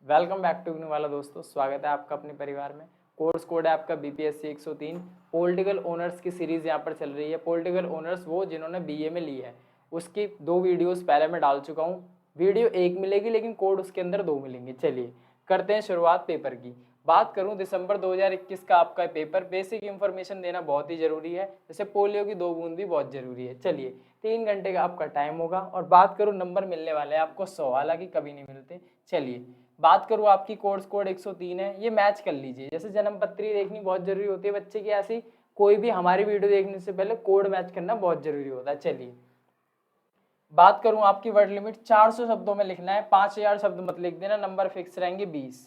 Welcome back to वाला दोस्तों, स्वागत है आपका अपने परिवार में। कोर्स कोड है आपका बीपीएससी 103। पॉलिटिकल ऑनर्स की सीरीज यहाँ पर चल रही है। पॉलिटिकल ऑनर्स वो जिन्होंने बीए में ली है, उसकी 2 वीडियोस पहले मैं डाल चुका हूँ। वीडियो एक मिलेगी लेकिन कोड उसके अंदर 2 मिलेंगे। चलिए करते हैं शुरुआत पेपर की। बात करूं दिसंबर 2021 का आपका पेपर। बेसिक इंफॉर्मेशन देना बहुत ही जरूरी है, जैसे पोलियो की 2 बूंद भी बहुत जरूरी है। चलिए 3 घंटे का आपका टाइम होगा। और बात करूं नंबर मिलने वाले हैं आपको 100, हालांकि कभी नहीं मिलते। चलिए बात करूं आपकी कोर्स कोड 103 है, ये मैच कर लीजिए। जैसे जन्म पत्री देखनी बहुत जरूरी होती है बच्चे की, ऐसी कोई भी हमारी वीडियो देखने से पहले कोड मैच करना बहुत जरूरी होता है। चलिए बात करूं आपकी वर्ड लिमिट 400 शब्दों में लिखना है, 5000 शब्द मत लिख देना। नंबर फिक्स रहेंगे 20।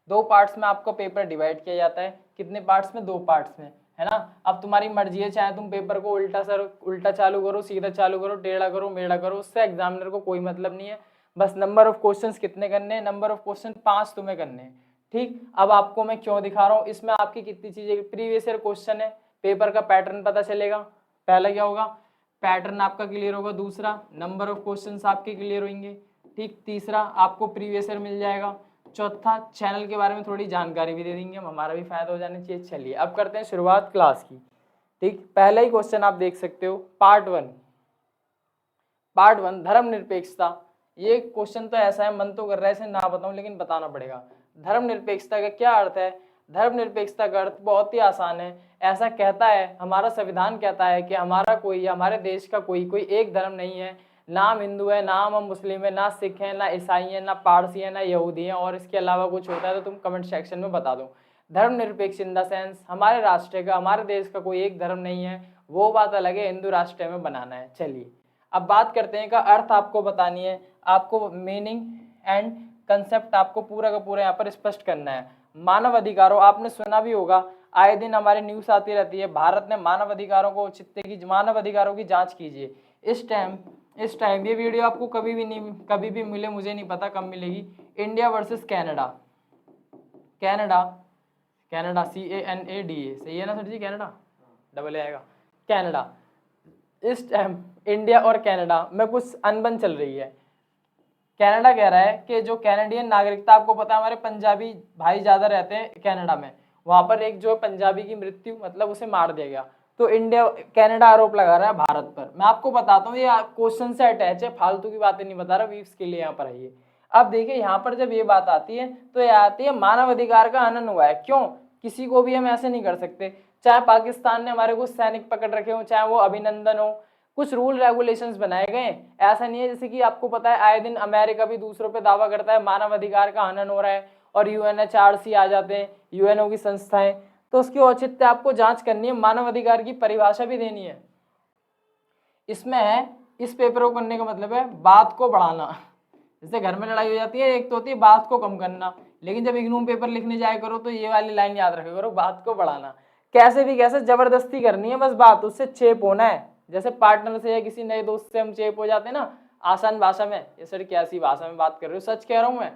2 पार्ट्स में आपको पेपर डिवाइड किया जाता है। कितने पार्ट्स में? 2 पार्ट्स में, है ना। अब तुम्हारी मर्जी है, चाहे तुम पेपर को उल्टा चालू करो, सीधा चालू करो, टेढ़ा करो, मेढ़ा करो, उससे एग्जामिनर को कोई मतलब नहीं है। बस नंबर ऑफ क्वेश्चंस कितने करने हैं? नंबर ऑफ क्वेश्चन 5 तुम्हें करने हैं। ठीक, अब आपको मैं क्यों दिखा रहा हूँ, इसमें आपकी कितनी चीजें, प्रीवियस ईयर क्वेश्चन है, पेपर का पैटर्न पता चलेगा। पहला क्या होगा? पैटर्न आपका क्लियर होगा। दूसरा, नंबर ऑफ क्वेश्चंस आपके क्लियर होंगे। ठीक, तीसरा आपको प्रीवियस ईयर मिल जाएगा। चौथा, चैनल के बारे में थोड़ी जानकारी भी दे देंगे हम, हमारा भी फायदा हो जाना चाहिए। चलिए अब करते हैं शुरुआत क्लास की। ठीक, पहला ही क्वेश्चन आप देख सकते हो, पार्ट 1 धर्मनिरपेक्षता। ये क्वेश्चन तो ऐसा है, मन तो कर रहा है इसे ना बताऊं लेकिन बताना पड़ेगा। धर्मनिरपेक्षता का क्या अर्थ है? धर्मनिरपेक्षता का अर्थ बहुत ही आसान है। ऐसा कहता है, हमारा संविधान कहता है कि हमारे देश का कोई एक धर्म नहीं है। ना हम हिंदू है, ना हम मुस्लिम है, ना सिख है, ना ईसाई है, ना पारसी है, ना यहूदी है, और इसके अलावा कुछ होता है तो तुम कमेंट सेक्शन में बता दो। धर्मनिरपेक्ष इन द सेंस हमारे राष्ट्र का, हमारे देश का कोई एक धर्म नहीं है, वो बात अलग है, हिंदू राष्ट्र में बनाना है। चलिए अब बात करते हैं का अर्थ आपको बतानी है, आपको मीनिंग एंड कंसेप्ट आपको पूरा का पूरा यहाँ पर स्पष्ट करना है। मानव अधिकारों, आपने सुना भी होगा, आए दिन हमारी न्यूज आती रहती है, भारत ने मानव अधिकारों को मानव अधिकारों की जांच कीजिए। इस टाइम ये वीडियो आपको कभी भी मिले, मुझे नहीं पता कब मिलेगी। India versus Canada, Canada Canada CANADA, सही है ना sir ji? Canada double A आएगा, कनाडा। इस टाइम इंडिया और कनाडा में कुछ अनबन चल रही है। कनाडा कह रहा है कि जो कैनेडियन नागरिकता, आपको पता है हमारे पंजाबी भाई ज्यादा रहते हैं कनाडा में, वहां पर एक जो पंजाबी की मृत्यु, मतलब उसे मार दिया गया। तो कनाडा आरोप लगा रहा है भारत पर। मैं आपको बताता हूँ, ये क्वेश्चन से अटैच है, फालतू की बातें नहीं बता रहा, वीव्स के लिए यहाँ पर आइए। अब देखिए यहाँ पर जब ये बात आती है तो ये आती है मानव अधिकार का हनन हुआ है। क्यों? किसी को भी हम ऐसे नहीं कर सकते। चाहे पाकिस्तान ने हमारे कुछ सैनिक पकड़ रखे हो, चाहे वो अभिनंदन हो, कुछ रूल रेगुलेशंस बनाए गए। ऐसा नहीं है, जैसे कि आपको पता है आए दिन अमेरिका भी दूसरों पे दावा करता है मानव अधिकार का हनन हो रहा है, और UNHRC आ जाते हैं, UNO की संस्थाएं, तो उसकी औचित्य आपको जांच करनी है, मानव अधिकार की परिभाषा भी देनी है। इसमें इस पेपर को करने का मतलब है बात को बढ़ाना। जैसे घर में लड़ाई हो जाती है, एक तो होती है बात को कम करना, लेकिन जब इग्नू पेपर लिखने जाया करो तो ये वाली लाइन याद रखा करो, बात को बढ़ाना। कैसे भी कैसे जबरदस्ती करनी है बस बात, उससे चेप होना है। जैसे पार्टनर से या किसी नए दोस्त से हम चेप हो जाते हैं ना, आसान भाषा में। ये सर कैसी भाषा में बात कर रहे हो? सच कह रहा हूं मैं।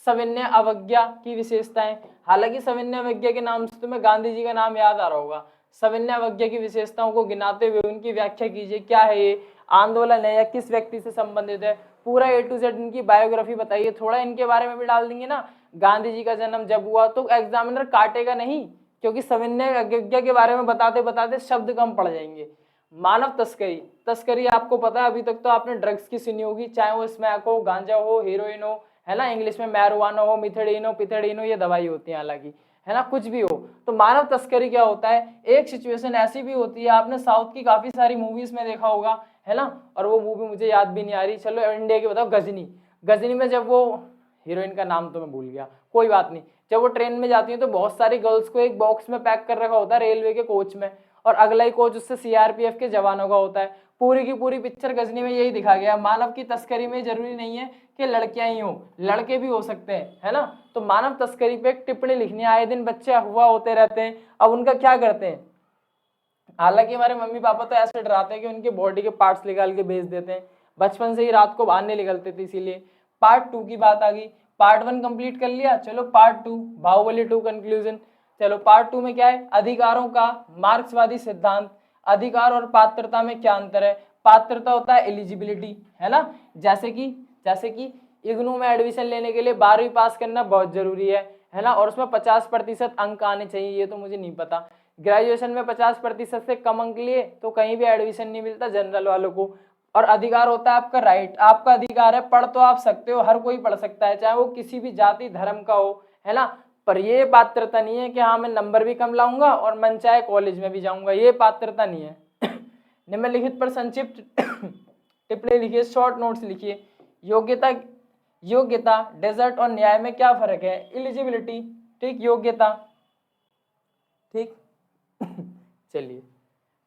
सविनय अवज्ञा की विशेषताएं, हालांकि सविनय अवज्ञा के नाम से तुम्हें गांधी जी का नाम याद आ रहा होगा। सविनय अवज्ञा की विशेषताओं को गिनाते हुए उनकी व्याख्या कीजिए। क्या है ये? आंदोलन है या किस व्यक्ति से संबंधित है? पूरा A to Z इनकी बायोग्राफी बताइए। थोड़ा इनके बारे में भी डाल देंगे ना, गांधी जी का जन्म जब हुआ, तो एग्जामिनर काटेगा नहीं, क्योंकि सविनय अवज्ञा के बारे में बताते बताते शब्द कम पड़ जाएंगे। मानव तस्करी, तस्करी आपको पता है, अभी तक तो आपने ड्रग्स की सुनी होगी, चाहे वो स्मैक हो, गांजा हो, हीरोइन हो, है ना, इंग्लिश में मैरुआना हो, मिथेडीन हो, पिथेडीन हो, ये दवाई होती है हालांकि, है ना, कुछ भी हो। तो मानव तस्करी क्या होता है? एक सिचुएशन ऐसी भी होती है, आपने साउथ की काफी सारी मूवीज में देखा होगा, है ना, और वो मूवी मुझे याद भी नहीं आ रही, चलो इंडिया की बताओ, गजनी। गजनी में जब वो हीरोइन का नाम तो मैं भूल गया, कोई बात नहीं, जब वो ट्रेन में जाती है तो बहुत सारी गर्ल्स को एक बॉक्स में पैक कर रखा होता है रेलवे के कोच में, और अगला ही कोच उससे CRPF के जवानों का होता है। पूरी की पूरी पिक्चर गजनी में यही दिखा गया। मानव की तस्करी में जरूरी नहीं है कि लड़कियां ही हो, लड़के भी हो सकते हैं, है ना। तो मानव तस्करी पे एक टिप्पणी लिखनी है। आए दिन बच्चे अफवाह होते रहते हैं, अब उनका क्या करते हैं, हालांकि हमारे मम्मी पापा तो ऐसे डराते हैं कि उनके बॉडी के पार्ट्स निकाल के बेच देते हैं, बचपन से ही रात को बाहर नहीं निकलते थे इसीलिए। पार्ट 2 की बात आ गई। पार्ट 1 कंप्लीट कर लिया, चलो पार्ट 2, बाहुबली 2 कंक्लूजन। चलो पार्ट 2 में क्या है? अधिकारों का मार्क्सवादी सिद्धांत। अधिकार और पात्रता में क्या अंतर है? पात्रता होता है एलिजिबिलिटी, है ना, जैसे कि इग्नू में एडमिशन लेने के लिए 12वीं पास करना बहुत जरूरी है ना, और उसमें 50% अंक आने चाहिए, ये तो मुझे नहीं पता। ग्रेजुएशन में 50% से कम अंक लिए तो कहीं भी एडमिशन नहीं मिलता जनरल वालों को। और अधिकार होता है आपका राइट, आपका अधिकार है, पढ़ तो आप सकते हो, हर कोई पढ़ सकता है, चाहे वो किसी भी जाति धर्म का हो, है ना। पर ये पात्रता नहीं है कि हाँ मैं नंबर भी कम लाऊंगा और मन चाहे कॉलेज में भी जाऊंगा, ये पात्रता नहीं है। निम्नलिखित पर संक्षिप्त टिप्पणी लिखिए, शॉर्ट नोट्स लिखिए। योग्यता, योग्यता, डेजर्ट और न्याय में क्या फर्क है? एलिजिबिलिटी, ठीक, योग्यता, ठीक। चलिए,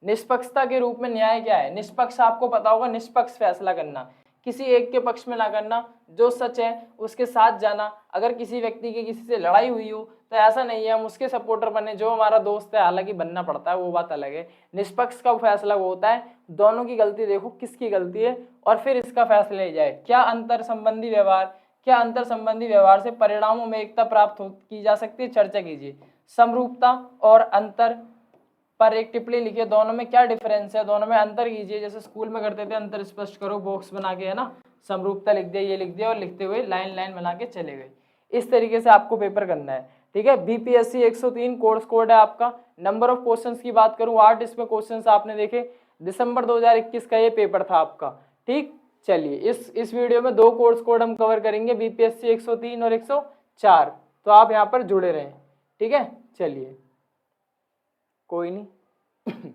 निष्पक्षता के रूप में न्याय क्या है? निष्पक्ष आपको पता होगा, निष्पक्ष फैसला करना, किसी एक के पक्ष में ना करना, जो सच है उसके साथ जाना। अगर किसी व्यक्ति की किसी से लड़ाई हुई हो तो ऐसा नहीं है हम उसके सपोर्टर बने, जो हमारा दोस्त है हालांकि बनना पड़ता है, वो बात अलग है। निष्पक्ष का फैसला वो होता है दोनों की गलती देखो किसकी गलती है और फिर इसका फैसला लिया जाए। क्या अंतर संबंधी व्यवहार, क्या अंतर संबंधी व्यवहार से परिणामों में एकता प्राप्त की जा सकती है? चर्चा कीजिए। समरूपता और अंतर पर एक टिप्पणी लिखिए, दोनों में क्या डिफरेंस है, दोनों में अंतर कीजिए। जैसे स्कूल में करते थे, अंतर स्पष्ट करो, बॉक्स बना के, है ना, समरूपता लिख दिया, ये लिख दिया, और लिखते हुए लाइन लाइन बना के चले गए। इस तरीके से आपको पेपर करना है, ठीक है। बीपीएससी 103 कोर्स कोड है आपका। नंबर ऑफ क्वेश्चंस की बात करूं, 8 इसमें क्वेश्चंस आपने देखे। दिसंबर 2021 का ये पेपर था आपका, ठीक। चलिए, इस वीडियो में 2 कोर्स कोड हम कवर करेंगे, बीपीएससी 103 और 104, तो आप यहाँ पर जुड़े रहें, ठीक है। चलिए, कोई नहीं।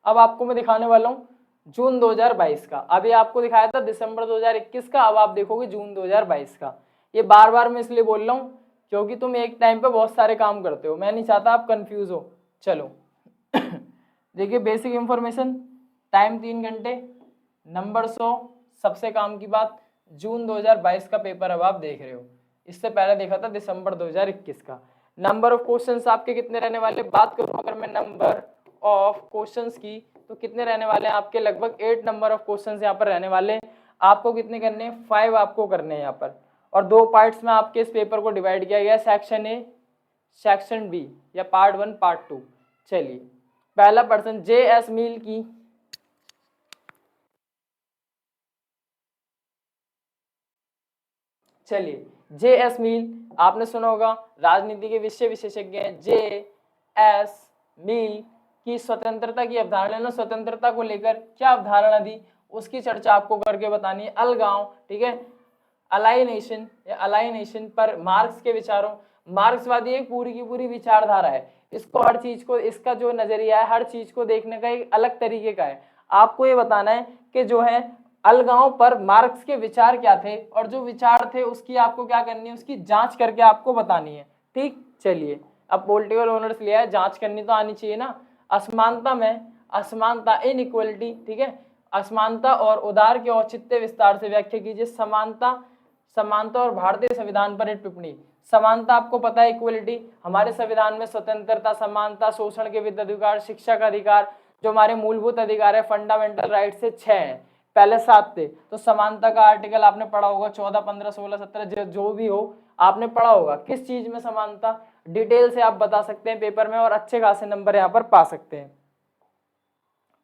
अब आपको मैं दिखाने वाला हूँ जून 2022 का। अभी आपको दिखाया था दिसंबर 2021 का, अब आप देखोगे जून 2022 का। ये बार बार मैं इसलिए बोल रहा हूँ क्योंकि तुम एक टाइम पे बहुत सारे काम करते हो, मैं नहीं चाहता आप कंफ्यूज हो। चलो, देखिए, बेसिक इंफॉर्मेशन, टाइम 3 घंटे, नंबर 100, सबसे काम की बात, जून 2022 का पेपर अब आप देख रहे हो। इससे पहले देखा था दिसंबर 2021 का। नंबर ऑफ क्वेश्चंस आपके कितने रहने वाले? बात करूं अगर मैं नंबर ऑफ क्वेश्चंस की, तो कितने रहने वाले हैं आपके? लगभग 8 नंबर ऑफ क्वेश्चंस यहाँ पर रहने वाले हैं। आपको कितने करने हैं? 5 आपको करने हैं यहाँ पर। और 2 पार्ट्स में आपके इस पेपर को डिवाइड किया गया, सेक्शन ए, सेक्शन बी, या पार्ट 1 पार्ट 2। चलिए, पहला पर्सन जे.एस. मील की, चलिए, जे.एस. मील आपने सुना होगा, राजनीति के विषय विशेषज्ञ हैं। जे.एस. मील की स्वतंत्रता की अवधारणा ने स्वतंत्रता को लेकर क्या अवधारणा दी, उसकी चर्चा आपको करके बतानी है। अलगांव, ठीक है, अलाइनेशन या अलाइनेशन पर मार्क्स के विचारों, मार्क्सवादी एक पूरी की पूरी विचारधारा है, इसको हर चीज को, इसका जो नजरिया है हर चीज को देखने का एक अलग तरीके का है। आपको ये बताना है कि जो है अलगांव पर मार्क्स के विचार क्या थे, और जो विचार थे उसकी आपको क्या करनी है, उसकी जांच करके आपको बतानी है, ठीक। चलिए, अब पॉलिटिकल ऑनर्स लिया है, जांच करनी तो आनी चाहिए ना। असमानता में, असमानता, इनइक्वलिटी, ठीक है, असमानता और उदार के औचित्य विस्तार से व्याख्या कीजिए। समानता, समानता और भारतीय संविधान पर एक टिप्पणी। समानता आपको पता है, इक्वलिटी, हमारे संविधान में स्वतंत्रता, समानता, शोषण के विरुद्ध अधिकार, शिक्षा का अधिकार, जो हमारे मूलभूत अधिकार है, फंडामेंटल राइट से 6 हैं, पहले 7 थे। तो समानता का आर्टिकल आपने पढ़ा होगा, 14, 15, 16, 17, जो भी हो आपने पढ़ा होगा। किस चीज में समानता, डिटेल से आप बता सकते हैं पेपर में, और अच्छे खासे नंबर यहाँ पर पा सकते हैं।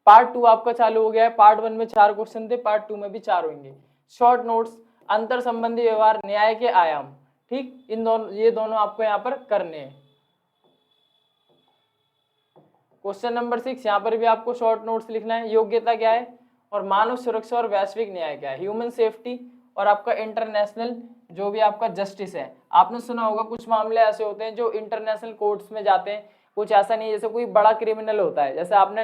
पार्ट 2 आपका चालू हो गया है। पार्ट 1 में 4 क्वेश्चन थे, पार्ट 2 में भी 4 होंगे। शॉर्ट नोट्स, अंतर संबंधी व्यवहार, न्याय के आयाम, ठीक, इन दोनों, ये दोनों आपको यहाँ पर करने हैं। क्वेश्चन नंबर 6, यहाँ पर भी आपको शॉर्ट नोट्स लिखना है। योग्यता क्या है, और मानव सुरक्षा और वैश्विक न्याय क्या है, ह्यूमन सेफ्टी, और आपका इंटरनेशनल जो भी आपका जस्टिस है। आपने सुना होगा कुछ मामले ऐसे होते हैं जो इंटरनेशनल कोर्ट्स में जाते हैं, कुछ ऐसा नहीं है, जैसे कोई बड़ा क्रिमिनल होता है, जैसे आपने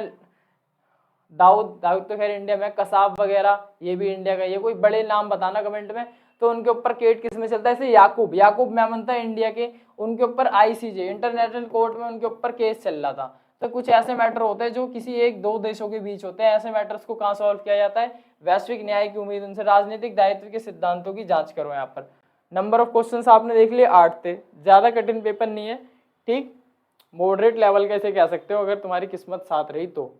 दाऊद, दाऊद तो खैर इंडिया में, कसाब वगैरह ये भी इंडिया का, ये कोई बड़े नाम बताना कमेंट में, तो उनके ऊपर केट किस में चलता है, जैसे याकूब, याकूब मेमन था इंडिया के, उनके ऊपर आईसीजे इंटरनेशनल कोर्ट में उनके ऊपर केस चल रहा था। तो कुछ ऐसे मैटर होते हैं जो किसी एक दो देशों के बीच होते हैं, ऐसे मैटर्स को कहाँ सॉल्व किया जाता है, वैश्विक न्याय की उम्मीद उनसे, राजनीतिक दायित्व के सिद्धांतों की जांच करो। यहाँ पर नंबर ऑफ क्वेश्चंस आपने देख लिए 8 थे, ज्यादा कठिन पेपर नहीं है, ठीक, मॉडरेट लेवल कैसे कह सकते हो अगर तुम्हारी किस्मत साथ रही तो।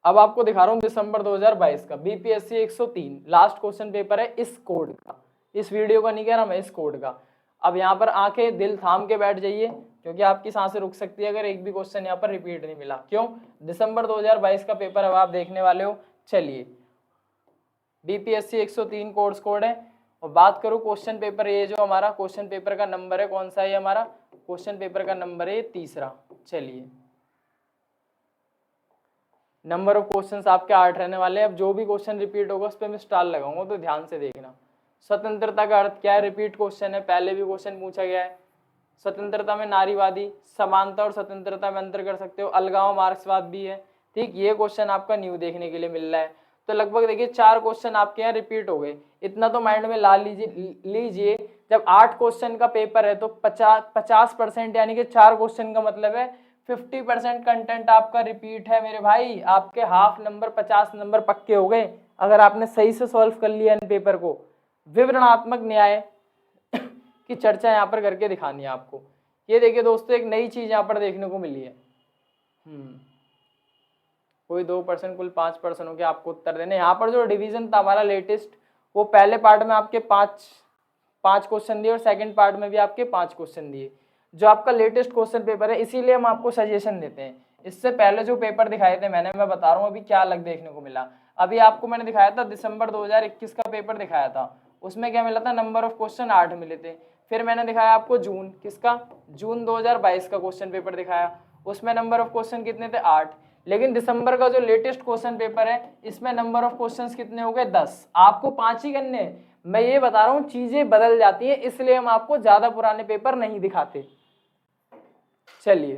अब आपको दिखा रहा हूँ दिसंबर 2022 का बीपीएससी 103 लास्ट क्वेश्चन पेपर है, इस कोड का, इस वीडियो का नहीं कह रहा मैं, इस कोड का। अब यहाँ पर आंखें दिल थाम के बैठ जाइए, क्योंकि आपकी सांसें रुक सकती है अगर एक भी क्वेश्चन यहाँ पर रिपीट नहीं मिला। क्यों? दिसंबर 2022 का पेपर अब आप देखने वाले हो। चलिए, बीपीएससी 103 कोर्स कोड है, और बात करूँ क्वेश्चन पेपर, ये जो हमारा क्वेश्चन पेपर का नंबर है कौन सा है, हमारा क्वेश्चन पेपर का नंबर है तीसरा। चलिए, नंबर ऑफ क्वेश्चंस आपके 8 रहने वाले हैं। अब जो भी क्वेश्चन रिपीट होगा उस पर मैं स्टार लगाऊंगा, तो ध्यान से देखना। स्वतंत्रता का अर्थ क्या है, रिपीट क्वेश्चन है, पहले भी क्वेश्चन पूछा गया है। स्वतंत्रता में नारीवादी, समानता और स्वतंत्रता में अंतर कर सकते हो, अलगाव मार्क्सवाद भी है। ठीक, ये क्वेश्चन आपका न्यू देखने के लिए मिल रहा है। तो लगभग देखिए 4 क्वेश्चन आपके यहाँ रिपीट हो गए। इतना तो माइंड में ला लीजिए जब 8 क्वेश्चन का पेपर है तो 50% यानी कि 4 क्वेश्चन का मतलब है 50% कंटेंट आपका रिपीट है मेरे भाई। आपके हाफ नंबर 50 नंबर पक्के हो गए अगर आपने सही से सॉल्व कर लिया इन पेपर को। विवरणात्मक न्याय की चर्चा यहाँ पर करके दिखानी है आपको। ये देखिए दोस्तों, एक नई चीज यहाँ पर देखने को मिली है। कोई 2%, कुल 5% हो गया आपको उत्तर देने। यहाँ पर जो डिवीजन था हमारा लेटेस्ट, वो पहले पार्ट में आपके 5 क्वेश्चन दिए और सेकंड पार्ट में भी आपके 5 क्वेश्चन दिए। जो आपका लेटेस्ट क्वेश्चन पेपर है, इसीलिए हम आपको सजेशन देते हैं। इससे पहले जो पेपर दिखाए थे मैं बता रहा हूँ अभी क्या अलग देखने को मिला। अभी आपको मैंने दिखाया था दिसंबर 2021 का पेपर दिखाया था, उसमें क्या मिला था, नंबर ऑफ क्वेश्चन 8 मिले थे। फिर मैंने दिखाया आपको जून किसका, जून 2022 का क्वेश्चन पेपर दिखाया, उसमें नंबर ऑफ क्वेश्चन कितने थे, 8। लेकिन दिसंबर का जो लेटेस्ट क्वेश्चन पेपर है इसमें नंबर ऑफ क्वेश्चंस कितने हो गए, 10। आपको 5 ही करने हैं। मैं ये बता रहा हूँ चीजें बदल जाती हैं, इसलिए हम आपको ज्यादा पुराने पेपर नहीं दिखाते। चलिए,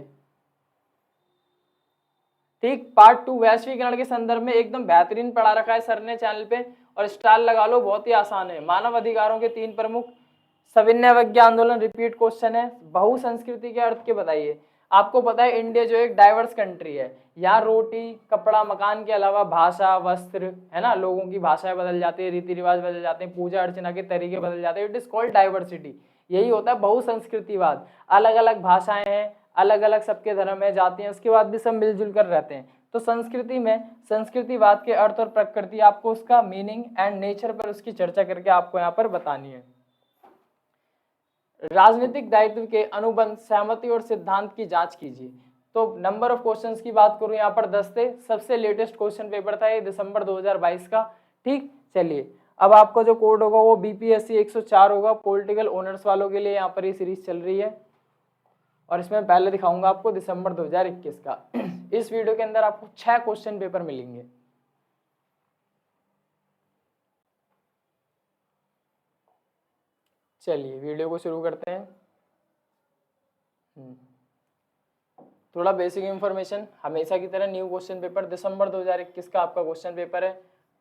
ठीक, पार्ट 2 वैश्वीकरण के संदर्भ में एकदम बेहतरीन पढ़ा रखा है सर ने चैनल पे, और स्टार लगा लो, बहुत ही आसान है। मानव अधिकारों के 3 प्रमुख, सविनय अवज्ञा आंदोलन रिपीट क्वेश्चन है, बहुसंस्कृति के अर्थ के बताइए। आपको पता है इंडिया जो एक डाइवर्स कंट्री है, यहाँ रोटी कपड़ा मकान के अलावा भाषा वस्त्र है ना, लोगों की भाषाएं बदल जाती है, रीति रिवाज बदल जाते हैं, पूजा अर्चना के तरीके बदल जाते हैं। It is called diversity. यही होता है बहुसंस्कृतिवाद। अलग अलग भाषाएं हैं, अलग अलग सबके धर्म है, जाति हैं, उसके बाद भी सब मिलजुल कर रहते हैं। तो संस्कृति में संस्कृतिवाद के अर्थ और प्रकृति, आपको उसका मीनिंग एंड नेचर पर उसकी चर्चा करके आपको यहाँ पर बतानी है। राजनीतिक दायित्व के अनुबंध, सहमति और सिद्धांत की जांच कीजिए। तो नंबर ऑफ क्वेश्चंस की बात करूं यहाँ पर 10 थे। सबसे लेटेस्ट क्वेश्चन पेपर था ये दिसंबर 2022 का। ठीक, चलिए, अब आपका जो कोड होगा वो बीपीएससी 104 होगा, पॉलिटिकल ऑनर्स वालों के लिए यहाँ पर ये सीरीज चल रही है। और इसमें पहले दिखाऊंगा आपको दिसंबर 2021 का। इस वीडियो के अंदर आपको 6 क्वेश्चन पेपर मिलेंगे। चलिए वीडियो को शुरू करते हैं। थोड़ा बेसिक इंफॉर्मेशन, हमेशा की तरह न्यू क्वेश्चन पेपर दिसंबर 2021 का आपका क्वेश्चन पेपर है।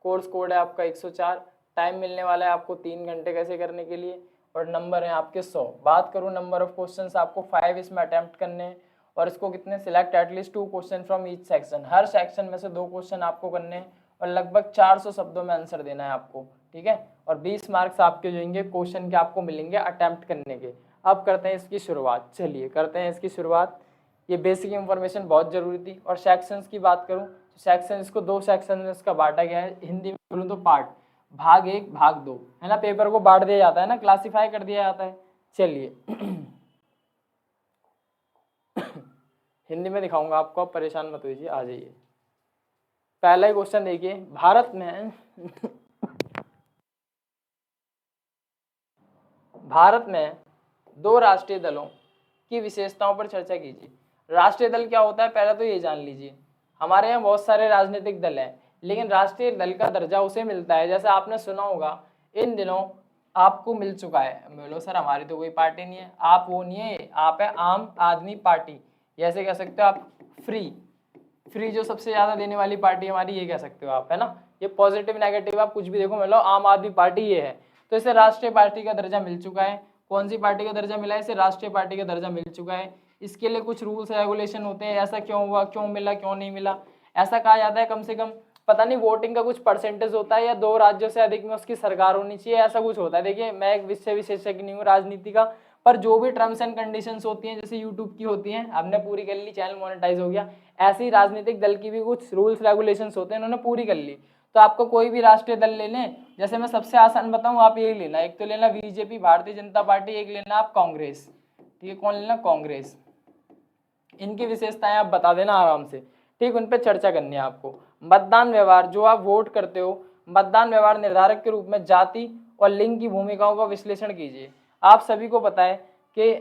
कोर्स कोड है आपका 104। टाइम मिलने वाला है आपको 3 घंटे कैसे करने के लिए, और नंबर है आपके 100। बात करूं नंबर ऑफ क्वेश्चंस, आपको 5 इसमें अटेम्प्ट करने हैं, और इसको कितने, select at least 2 question from each section. Her section में से 2 क्वेश्चन आपको करने हैं, और लगभग 400 शब्दों में आंसर देना है आपको। ठीक है, और 20 मार्क्स आपके जो होंगे क्वेश्चन के आपको मिलेंगे अटेम्प्ट करने के। अब करते हैं इसकी शुरुआत। चलिए करते हैं इसकी शुरुआत। ये बेसिक इंफॉर्मेशन बहुत जरूरी थी। और सेक्शंस की बात करूं तो सेक्शन, इसको 2 सेक्शन में इसका बांटा गया है। हिंदी में बोलूं तो पार्ट, भाग 1 भाग 2 है ना, पेपर को बांट दिया जाता है ना, क्लासिफाई कर दिया जाता है। चलिए हिंदी में दिखाऊंगा आपको, आप परेशान मत होइए, आ जाइए। पहला ही क्वेश्चन देखिए, भारत में भारत में 2 राष्ट्रीय दलों की विशेषताओं पर चर्चा कीजिए। राष्ट्रीय दल क्या होता है पहले तो ये जान लीजिए। हमारे यहाँ बहुत सारे राजनीतिक दल हैं, लेकिन राष्ट्रीय दल का दर्जा उसे मिलता है, जैसे आपने सुना होगा इन दिनों आपको मिल चुका है। बोलो सर हमारी तो कोई पार्टी नहीं है। आप वो नहीं है, आप है आम आदमी पार्टी, जैसे कह सकते हो आप फ्री जो सबसे ज्यादा देने वाली पार्टी हमारी, ये कह सकते हो आप, है ना। ये पॉजिटिव नेगेटिव आप कुछ भी देखो, मतलब आम आदमी पार्टी ये है, तो इसे राष्ट्रीय पार्टी का दर्जा मिल चुका है। कौन सी पार्टी का दर्जा मिला है, इसे राष्ट्रीय पार्टी का दर्जा मिल चुका है। इसके लिए कुछ रूल्स रेगुलेशन होते हैं, ऐसा क्यों हुआ, क्यों मिला, क्यों नहीं मिला। ऐसा कहा जाता है कम से कम, पता नहीं वोटिंग का कुछ परसेंटेज होता है, या 2 राज्यों से अधिक में उसकी सरकार होनी चाहिए, ऐसा कुछ होता है। देखिए मैं एक विषय विशेषज्ञ नहीं हूँ राजनीति का, पर जो भी टर्म्स एंड कंडीशंस होती हैं, जैसे यूट्यूब की होती हैं, हमने पूरी कर ली, चैनल मोनेटाइज हो गया, ऐसे ही राजनीतिक दल की भी कुछ रूल्स रेगुलेशंस होते हैं, उन्होंने पूरी कर ली। तो आपको कोई भी राष्ट्रीय दल ले लें, जैसे मैं सबसे आसान बताऊं, आप यही लेना, एक तो लेना बीजेपी भारतीय जनता पार्टी, एक लेना आप कांग्रेस। ठीक है, कौन लेना, कांग्रेस। इनकी विशेषताएं आप बता देना आराम से, ठीक, उन पर चर्चा करनी है आपको। मतदान व्यवहार, जो आप वोट करते हो, मतदान व्यवहार निर्धारक के रूप में जाति और लिंग की भूमिकाओं का विश्लेषण कीजिए। आप सभी को पता है कि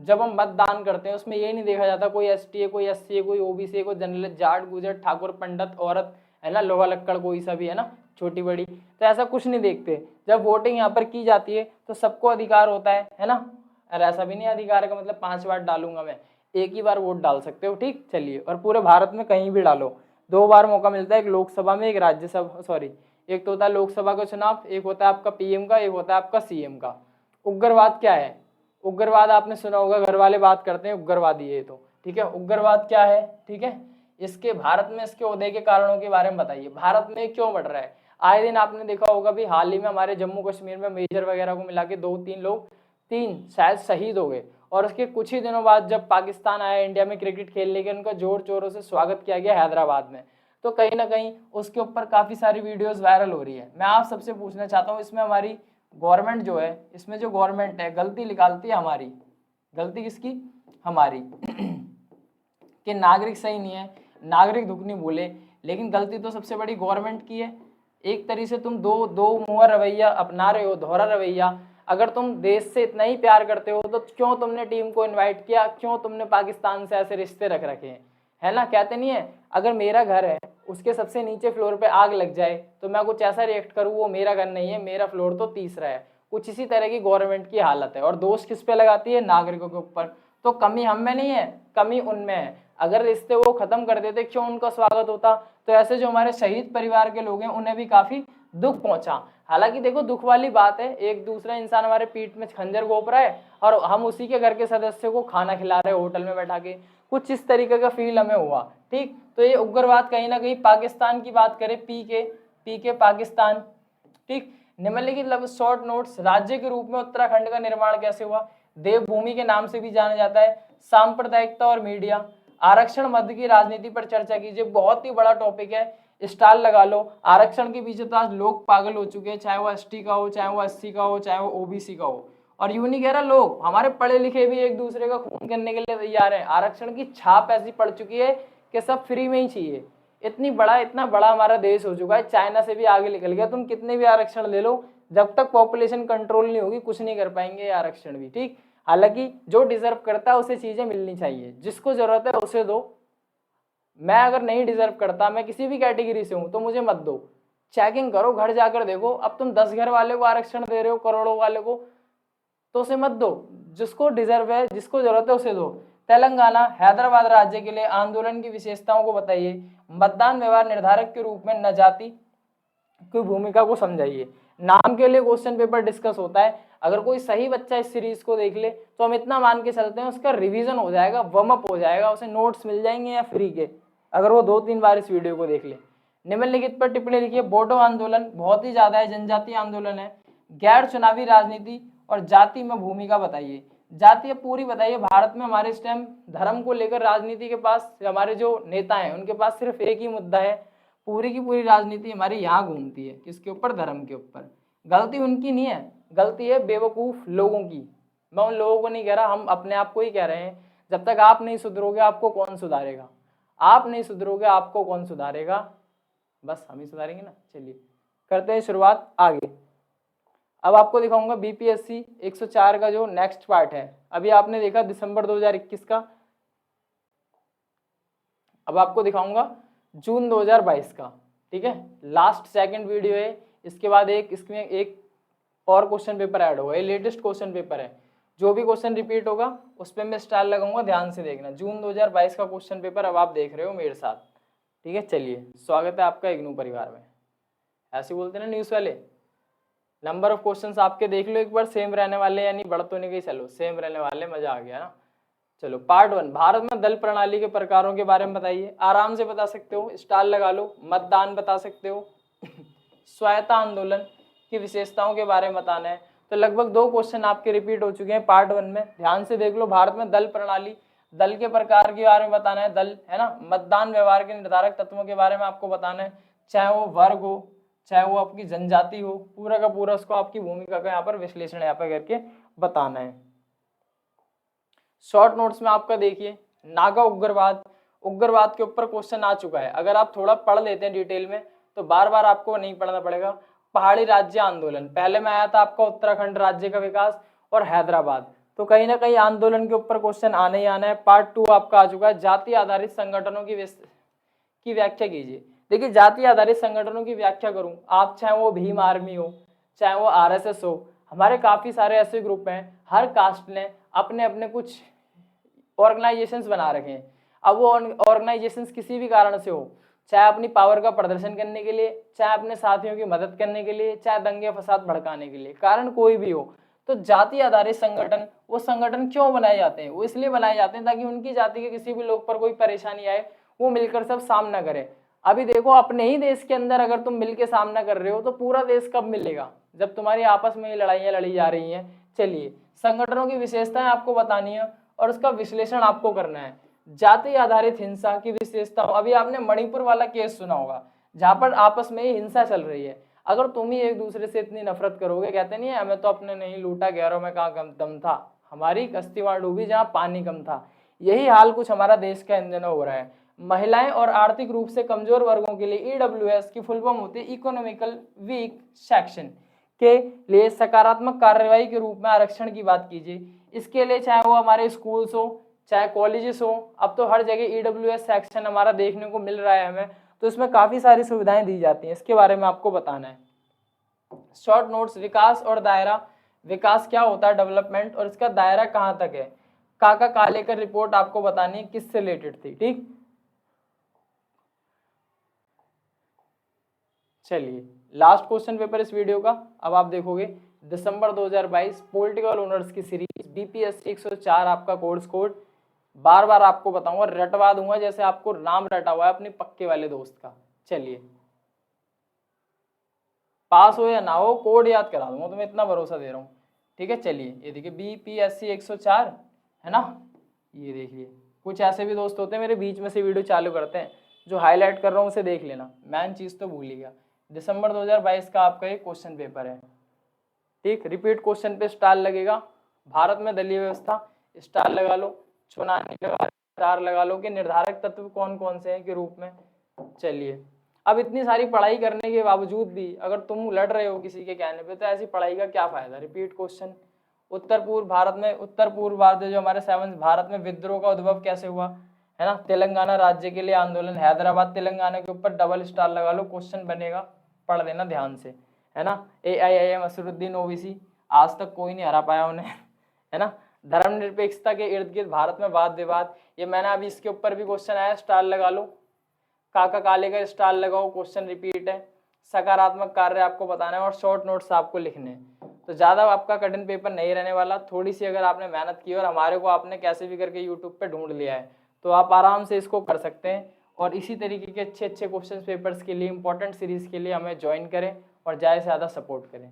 जब हम मतदान करते हैं उसमें ये नहीं देखा जाता कोई एसटी है, कोई एससी है, कोई ओबीसी है, कोई जनरल, जाट, गुजर, ठाकुर, पंडित, औरत, है ना, लोहा लक्कड़, कोई सा भी, है ना, छोटी बड़ी, तो ऐसा कुछ नहीं देखते। जब वोटिंग यहाँ पर की जाती है तो सबको अधिकार होता है ना, और ऐसा भी नहीं अधिकार का मतलब 5 बार डालूंगा मैं, एक ही बार वोट डाल सकते हो, ठीक। चलिए, और पूरे भारत में कहीं भी डालो, 2 बार मौका मिलता है, एक लोकसभा में, एक राज्यसभा, सॉरी, एक तो होता है लोकसभा का चुनाव, एक होता है आपका पीएम का, एक होता है आपका सीएम का। उग्रवाद क्या है? उग्रवाद आपने सुना होगा, घर वाले बात करते हैं उग्रवादी है तो, ठीक है। उग्रवाद क्या है, ठीक है, इसके भारत में इसके उदय के कारणों के बारे में बताइए, भारत में क्यों बढ़ रहा है। आए दिन आपने देखा होगा भी, हाल ही में हमारे जम्मू कश्मीर में मेजर वगैरह को मिला के 2-3 लोग, 3 शायद शहीद हो गए, और उसके कुछ ही दिनों बाद जब पाकिस्तान आया इंडिया में क्रिकेट खेलने के, उनका जोर शोरों से स्वागत किया गया हैदराबाद में। तो कहीं ना कहीं उसके ऊपर काफी सारी वीडियोस वायरल हो रही है। मैं आप सबसे पूछना चाहता हूँ, इसमें हमारी गवर्नमेंट जो है, इसमें जो गवर्नमेंट है गलती निकालती है हमारी, गलती किसकी? हमारी कि नागरिक सही नहीं है, नागरिक दुख नहीं भूले, लेकिन गलती तो सबसे बड़ी गवर्नमेंट की है। एक तरीके से तुम दो मुंहा रवैया अपना रहे हो, दोहरा रवैया। अगर तुम देश से इतना ही प्यार करते हो तो क्यों तुमने टीम को इनवाइट किया, क्यों तुमने पाकिस्तान से ऐसे रिश्ते रख रखे हैं, है ना। कहते नहीं है, अगर मेरा घर है उसके सबसे नीचे फ्लोर पे आग लग जाए तो मैं कुछ ऐसा रिएक्ट करूँ, वो मेरा घर नहीं है, मेरा फ्लोर तो तीसरा है। कुछ इसी तरह की गवर्नमेंट की हालत है, और दोष किस पे लगाती है? नागरिकों के ऊपर। तो कमी हम में नहीं है, कमी उनमें है। अगर रिश्ते वो खत्म कर देते, क्यों उनका स्वागत होता? तो ऐसे जो हमारे शहीद परिवार के लोग हैं उन्हें भी काफी दुख पहुंचा। हालांकि देखो, दुख वाली बात है, एक दूसरा इंसान हमारे पीठ में खंजर घोंप रहा है और हम उसी के घर के सदस्य को खाना खिला रहे हैं होटल में बैठा के, कुछ इस तरीके का फील हमें हुआ, ठीक। तो ये उग्रवाद कहीं ना कहीं पाकिस्तान की बात करें, पी के पाकिस्तान, ठीक। निम्नलिखित लफ्ज शॉर्ट नोट्स राज्य के रूप में उत्तराखंड का निर्माण कैसे हुआ? देवभूमि के नाम से भी जाना जाता है। सांप्रदायिकता और मीडिया, आरक्षण, मध्य की राजनीति पर चर्चा कीजिए, बहुत ही बड़ा टॉपिक है, स्टाल लगा लो। आरक्षण के पीछे तो आज लोग पागल हो चुके हैं, चाहे वो एसटी का हो, चाहे वो एससी का हो, चाहे वो ओबीसी का हो। और यूं नहीं कह रहा, लोग हमारे पढ़े लिखे भी एक दूसरे का खून करने के लिए तैयार हैं। आरक्षण की छाप ऐसी पड़ चुकी है कि सब फ्री में ही चाहिए। इतना बड़ा हमारा देश हो चुका है, चाइना से भी आगे निकल गया। तुम कितने भी आरक्षण ले लो, जब तक पॉपुलेशन कंट्रोल नहीं होगी कुछ नहीं कर पाएंगे ये आरक्षण भी, ठीक। हालांकि जो डिजर्व करता है उसे चीजें मिलनी चाहिए, जिसको जरूरत है उसे दो। मैं अगर नहीं डिजर्व करता, मैं किसी भी कैटेगरी से हूं, तो मुझे मत दो। चेकिंग करो, घर जाकर देखो। अब तुम 10 घर वाले को आरक्षण दे रहे हो, करोड़ों वाले को, तो उसे मत दो। जिसको डिजर्व है, जिसको जरूरत है उसे दो। तेलंगाना, हैदराबाद राज्य के लिए आंदोलन की विशेषताओं को बताइए। मतदान व्यवहार निर्धारक के रूप में न जाति की भूमिका को समझाइए। नाम के लिए क्वेश्चन पेपर डिस्कस होता है। अगर कोई सही बच्चा इस सीरीज को देख ले तो हम इतना मान के चलते हैं उसका रिवीजन हो जाएगा, वार्म अप हो जाएगा, उसे नोट्स मिल जाएंगे या फ्री के, अगर वो 2-3 बार इस वीडियो को देख ले। निम्नलिखित पर टिप्पणी लिखिए। बोडो आंदोलन बहुत ही ज्यादा है, जनजातीय आंदोलन है। गैर चुनावी राजनीति और जाति में भूमिका बताइए। जाति पूरी बताइए। भारत में हमारे इस टाइम धर्म को लेकर राजनीति के पास, हमारे जो नेता हैं उनके पास सिर्फ एक ही मुद्दा है, पूरी की पूरी राजनीति हमारी यहाँ घूमती है, किसके ऊपर? धर्म के ऊपर। गलती उनकी नहीं है, गलती है बेवकूफ लोगों की। मैं उन लोगों को नहीं कह रहा, हम अपने आप को ही कह रहे हैं। जब तक आप नहीं सुधरोगे आपको कौन सुधारेगा? आप नहीं सुधरोगे आपको कौन सुधारेगा? बस हम ही सुधारेंगे ना। चलिए करते हैं शुरुआत आगे। अब आपको दिखाऊंगा बीपीएससी 104 का जो नेक्स्ट पार्ट है। अभी आपने देखा दिसंबर 2021 का, अब आपको दिखाऊंगा जून 2022 का, ठीक है। लास्ट सेकंड वीडियो है, इसके बाद इसमें एक और क्वेश्चन पेपर ऐड होगा, ये लेटेस्ट क्वेश्चन पेपर है। जो भी क्वेश्चन रिपीट होगा उस पर मैं स्टार लगाऊंगा, ध्यान से देखना। जून 2022 का क्वेश्चन पेपर अब आप देख रहे हो मेरे साथ, ठीक है। चलिए, स्वागत है आपका इग्नू परिवार में। ऐसे बोलते ना न्यूज़ वाले, नंबर ऑफ क्वेश्चंस आपके देख लो एक बार, सेम रहने वाले, यानी बढ़ तो नहीं गई, चलो सेम रहने वाले, मजा आ गया ना। चलो पार्ट 1, भारत में दल प्रणाली के प्रकारों के बारे में बताइए। आराम से बता सकते हो, स्टार लगा लो। मतदान बता सकते हो। स्वायत्ता आंदोलन की विशेषताओं के बारे में बताना है। तो लगभग 2 क्वेश्चन आपके रिपीट हो चुके हैं पार्ट 1 में, ध्यान से देख लो। भारत में दल प्रणाली, दल के प्रकार के बारे में बताना है, दल है ना। मतदान व्यवहार के निर्धारक तत्वों के बारे में आपको बताना है, चाहे वो वर्ग हो, चाहे वो आपकी जनजाति हो, पूरा का पूरा उसको आपकी भूमिका का यहाँ पर विश्लेषण यहाँ पर करके बताना है। शॉर्ट नोट्स में आपका देखिए, नागा उग्रवाद, उग्रवाद के ऊपर क्वेश्चन आ चुका है। अगर आप थोड़ा पढ़ लेते हैं डिटेल में तो बार बार आपको नहीं पढ़ना पड़ेगा। पहाड़ी राज्य आंदोलन, पहले में आया था आपका उत्तराखंड राज्य का विकास और हैदराबाद, तो कहीं ना कहीं आंदोलन के ऊपर क्वेश्चन आने ही आना है। पार्ट 2 आपका आ चुका है, जाति आधारित संगठनों की व्याख्या कीजिए। देखिए जाति आधारित संगठनों की व्याख्या करूं, आप चाहे वो भीम आर्मी हो, चाहे वो आरएसएस हो, हमारे काफी सारे ऐसे ग्रुप हैं, हर कास्ट ने अपने अपने कुछ ऑर्गेनाइजेशंस बना रखे हैं। अब वो ऑर्गेनाइजेशंस किसी भी कारण से हो, चाहे अपनी पावर का प्रदर्शन करने के लिए, चाहे अपने साथियों की मदद करने के लिए, चाहे दंगे फसाद भड़काने के लिए, कारण कोई भी हो, तो जाति आधारित संगठन, वो संगठन क्यों बनाए जाते हैं? वो इसलिए बनाए जाते हैं ताकि उनकी जाति के किसी भी लोग पर कोई परेशानी आए, वो मिलकर सब सामना करें। अभी देखो अपने ही देश के अंदर अगर तुम मिलकर सामना कर रहे हो तो पूरा देश कब मिलेगा? जब तुम्हारी आपस में ही लड़ाइयाँ लड़ी जा रही हैं। चलिए संगठनों की विशेषताएं आपको बतानी है और उसका विश्लेषण आपको करना है। जाति आधारित हिंसा की विशेषता, अभी आपने मणिपुर वाला केस सुना होगा जहां पर आपस में ही हिंसा चल रही है। अगर तुम ही एक दूसरे से इतनी नफरत करोगे, कहते नहीं है हमें तो अपने नहीं लूटा गैरों में कहाँ दम था, हमारी कश्तीवाड़ डूबी जहाँ पानी कम था। यही हाल कुछ हमारा देश का इन दिनों हो रहा है। महिलाएं और आर्थिक रूप से कमजोर वर्गों के लिए ईडब्ल्यूएस की फुल फॉर्म होती है इकोनॉमिकल वीक सेक्शन के लिए सकारात्मक कार्रवाई के रूप में आरक्षण की बात कीजिए। इसके लिए चाहे वो हमारे स्कूल्स हो, चाहे कॉलेजेस हो, अब तो हर जगह ईडब्ल्यूएस सेक्शन हमारा देखने को मिल रहा है हमें, तो इसमें काफी सारी सुविधाएं दी जाती हैं। इसके बारे में आपको बताना है। शॉर्ट नोट्स, विकास और दायरा। विकास क्या होता है, डेवलपमेंट, और इसका दायरा कहाँ तक है। काका कालेकर रिपोर्ट आपको बतानी है किससे रिलेटेड थी। ठीक, चलिए लास्ट क्वेश्चन पेपर इस वीडियो का। अब आप देखोगे दिसंबर 2022 पॉलिटिकल ऑनर्स की सीरीज बीपीएससी 104 आपका कोर्स कोड, बार बार आपको बताऊंगा, रटवा दूंगा जैसे आपको नाम रटा हुआ है अपने पक्के वाले दोस्त का। चलिए पास हो या ना हो, कोड याद करा दूंगा, तुम्हें इतना भरोसा दे रहा हूँ। ठीक है, चलिए ये देखिए बीपीएससी 104 है ना, ये देखिए। कुछ ऐसे भी दोस्त होते हैं मेरे बीच में से वीडियो चालू करते हैं, जो हाईलाइट कर रहा हूँ उसे देख लेना, मैन चीज तो भूल ही गया। दिसंबर 2022 का आपका एक क्वेश्चन पेपर है। ठीक, रिपीट क्वेश्चन पे स्टार लगेगा। भारत में दलीय व्यवस्था, स्टार लगा लो। चुनावी व्यवस्था, स्टार लगा लो कि निर्धारक तत्व कौन कौन से हैं के रूप में। चलिए अब इतनी सारी पढ़ाई करने के बावजूद भी अगर तुम लड़ रहे हो किसी के कहने पे, तो ऐसी पढ़ाई का क्या फायदा। रिपीट क्वेश्चन, उत्तर पूर्व भारत में, उत्तर पूर्व भारत जो हमारे 7 भारत में विद्रोह का उद्भव कैसे हुआ, है ना। तेलंगाना राज्य के लिए आंदोलन, हैदराबाद तेलंगाना के ऊपर डबल स्टार लगा लो, क्वेश्चन बनेगा, पढ़ लेना ध्यान से, है ना। AIIM असरुद्दीन ओवैसी, आज तक कोई नहीं हरा पाया उन्हें, है ना। धर्मनिरपेक्षता के इर्द गिर्द भारत में वाद विवाद, ये मैंने अभी इसके ऊपर भी क्वेश्चन आया, स्टार लगा लो। काका कालेकर स्टार लगाओ, क्वेश्चन रिपीट है। सकारात्मक कार्य आपको बताना है और शॉर्ट नोट्स आपको लिखने हैं। तो ज़्यादा आपका कठिन पेपर नहीं रहने वाला। थोड़ी सी अगर आपने मेहनत की और हमारे को आपने कैसे भी करके यूट्यूब पे ढूंढ लिया है, तो आप आराम से इसको कर सकते हैं। और इसी तरीके के अच्छे अच्छे क्वेश्चन पेपर्स के लिए, इंपॉर्टेंट सीरीज़ के लिए हमें ज्वाइन करें और ज़्यादा से ज़्यादा सपोर्ट करें।